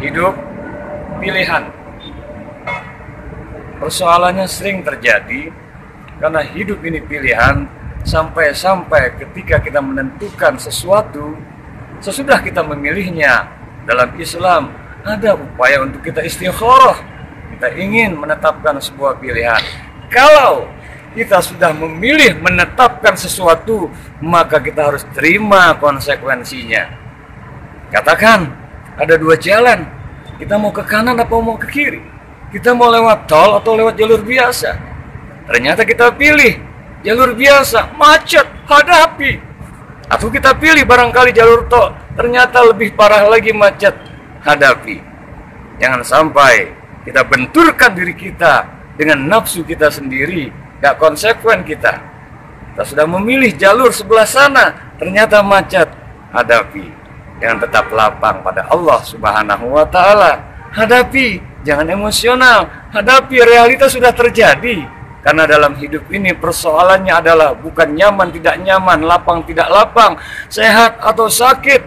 Hidup pilihan. Persoalannya sering terjadi karena hidup ini pilihan, sampai-sampai ketika kita menentukan sesuatu, sesudah kita memilihnya. Dalam Islam ada upaya untuk kita istikharah. Kita ingin menetapkan sebuah pilihan. Kalau kita sudah memilih menetapkan sesuatu, maka kita harus terima konsekuensinya. Katakan ada dua jalan, kita mau ke kanan atau mau ke kiri, kita mau lewat tol atau lewat jalur biasa. Ternyata kita pilih jalur biasa, macet, hadapi. Atau kita pilih barangkali jalur tol, ternyata lebih parah lagi, macet, hadapi. Jangan sampai kita benturkan diri kita dengan nafsu kita sendiri, gak konsekuen kita. Kita sudah memilih jalur sebelah sana, ternyata macet, hadapi. Dengan tetap lapang pada Allah Subhanahu wa Ta'ala. Hadapi, jangan emosional. Hadapi, realitas sudah terjadi. Karena dalam hidup ini persoalannya adalah bukan nyaman tidak nyaman, lapang tidak lapang, sehat atau sakit.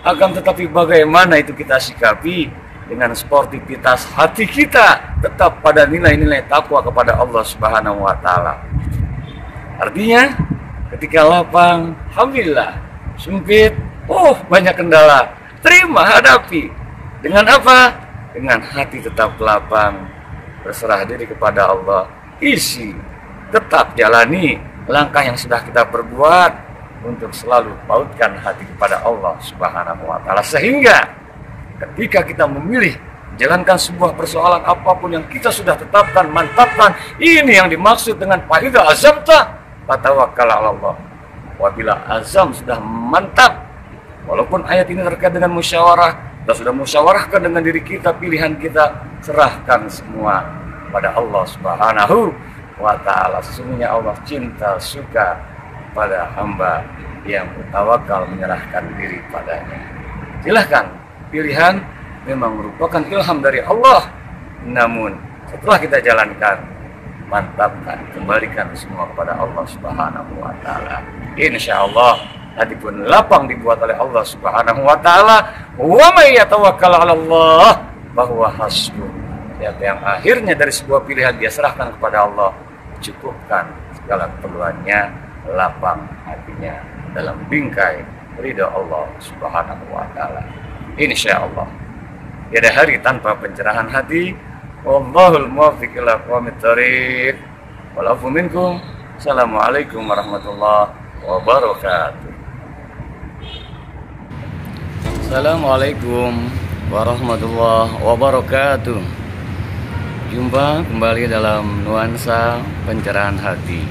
Akan tetapi bagaimana itu kita sikapi dengan sportivitas hati kita tetap pada nilai-nilai takwa kepada Allah Subhanahu wa Ta'ala. Artinya ketika lapang, alhamdulillah. Sempit, banyak kendala, terima, hadapi. Dengan apa? Dengan hati tetap lapang, berserah diri kepada Allah, isi, tetap jalani langkah yang sudah kita perbuat untuk selalu pautkan hati kepada Allah Subhanahu wa Ta'ala. Sehingga ketika kita memilih jalankan sebuah persoalan apapun yang kita sudah tetapkan, mantapkan, ini yang dimaksud dengan fa'idza azamta fatawakkal 'ala Allah. Apabila azam sudah mantap, walaupun ayat ini terkait dengan musyawarah, kita sudah musyawarahkan dengan diri kita, pilihan kita, serahkan semua pada Allah Subhanahu wa Ta'ala. Sesungguhnya Allah cinta, suka pada hamba yang bertawakal, menyerahkan diri padanya. Silahkan, pilihan memang merupakan ilham dari Allah. Namun setelah kita jalankan, mantapkan, kembalikan semua kepada Allah Subhanahu wa Ta'ala. Insya Allah hati pun lapang dibuat oleh Allah Subhanahu wa Ta'ala. Wa may yatawakkal 'ala Allah bahwa hasbuh. Siapa yang akhirnya dari sebuah pilihan dia serahkan kepada Allah, cukupkan segala keperluannya, lapang hatinya dalam bingkai ridha Allah Subhanahu wa Ta'ala. Insya Allah tiada hari tanpa pencerahan hati. Wallahul muwaffiq ila aqwamit thoriq. Wal afu minkum. Assalamualaikum warahmatullahi wabarakatuh. Assalamualaikum warahmatullahi wabarakatuh. Jumpa kembali dalam nuansa pencerahan hati.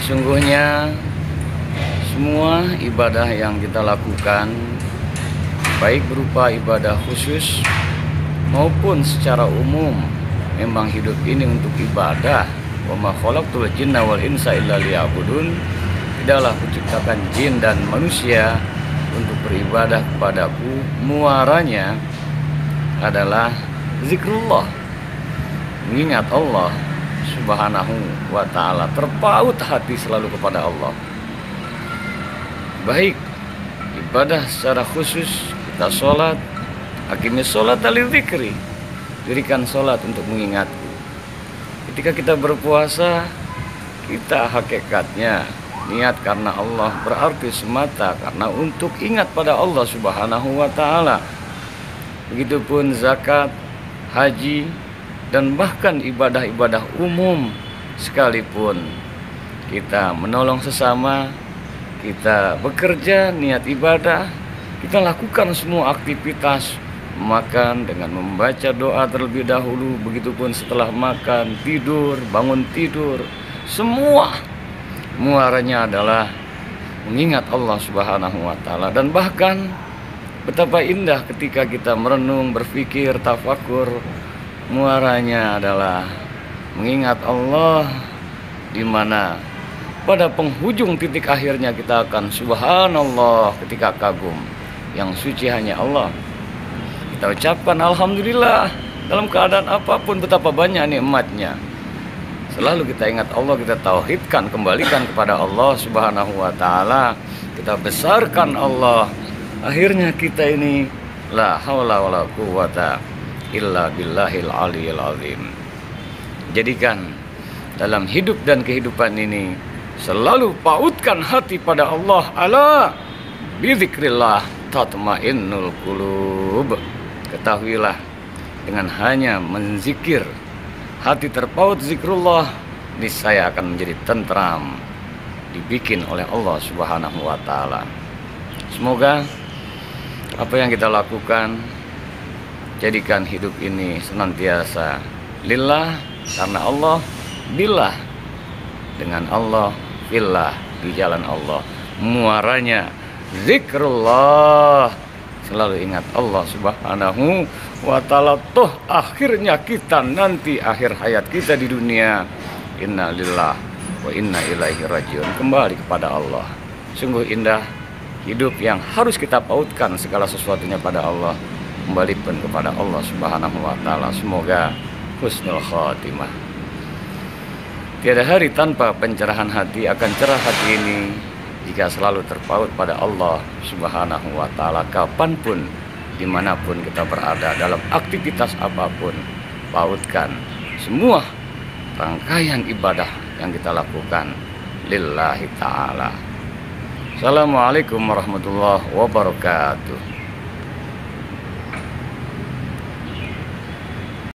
Sesungguhnya semua ibadah yang kita lakukan, baik berupa ibadah khusus maupun secara umum, memang hidup ini untuk ibadah. Wa ma khalaqtul jinna wal insa illa liya'budun. Tidaklah kuciptakan jin dan manusia untuk beribadah kepadaku. Muaranya adalah zikrullah, mengingat Allah Subhanahu wa Ta'ala, terpaut hati selalu kepada Allah. Baik ibadah secara khusus, kita sholat, aqimis sholat lidzikri, dirikan sholat untuk mengingatku. Ketika kita berpuasa, kita hakikatnya niat karena Allah, berarti semata karena untuk ingat pada Allah Subhanahu wa Ta'ala. Begitupun zakat, haji, dan bahkan ibadah-ibadah umum sekalipun. Kita menolong sesama, kita bekerja, niat ibadah, kita lakukan semua aktivitas. Makan dengan membaca doa terlebih dahulu, begitupun setelah makan, tidur, bangun tidur, semua muaranya adalah mengingat Allah Subhanahu wa Ta'ala. Dan bahkan betapa indah ketika kita merenung, berpikir, tafakur, muaranya adalah mengingat Allah, di mana pada penghujung titik akhirnya kita akan subhanallah ketika kagum, yang suci hanya Allah. Kita ucapkan alhamdulillah dalam keadaan apapun, betapa banyak nikmatnya. Selalu kita ingat Allah, kita tauhidkan, kembalikan kepada Allah Subhanahu wa Ta'ala, kita besarkan Allah. Akhirnya kita ini La haula wala quwata illa billahil aliyil azim. Jadikan dalam hidup dan kehidupan ini selalu pautkan hati pada Allah. Ala bizikrillah tatmainnul qulub. Ketahuilah, dengan hanya menzikir, hati terpaut zikrullah, niscaya akan menjadi tentram, dibikin oleh Allah Subhanahu wa taala. Semoga apa yang kita lakukan, jadikan hidup ini senantiasa lillah, karena Allah, billah, dengan Allah, fillah, di jalan Allah. Muaranya zikrullah, selalu ingat Allah Subhanahu wa taala. Toh akhirnya kita nanti, akhir hayat kita di dunia, inna lillah wa inna ilaihi rajiun, kembali kepada Allah. Sungguh indah hidup yang harus kita pautkan segala sesuatunya pada Allah, kembali pun kepada Allah Subhanahu wa taala. Semoga husnul khatimah. Tiada hari tanpa pencerahan hati. Akan cerah hati ini jika selalu terpaut pada Allah Subhanahu wa taala, kapanpun, dimanapun kita berada, dalam aktivitas apapun. Pautkan semua rangkaian ibadah yang kita lakukan lillahi ta'ala. Assalamualaikum warahmatullahi wabarakatuh.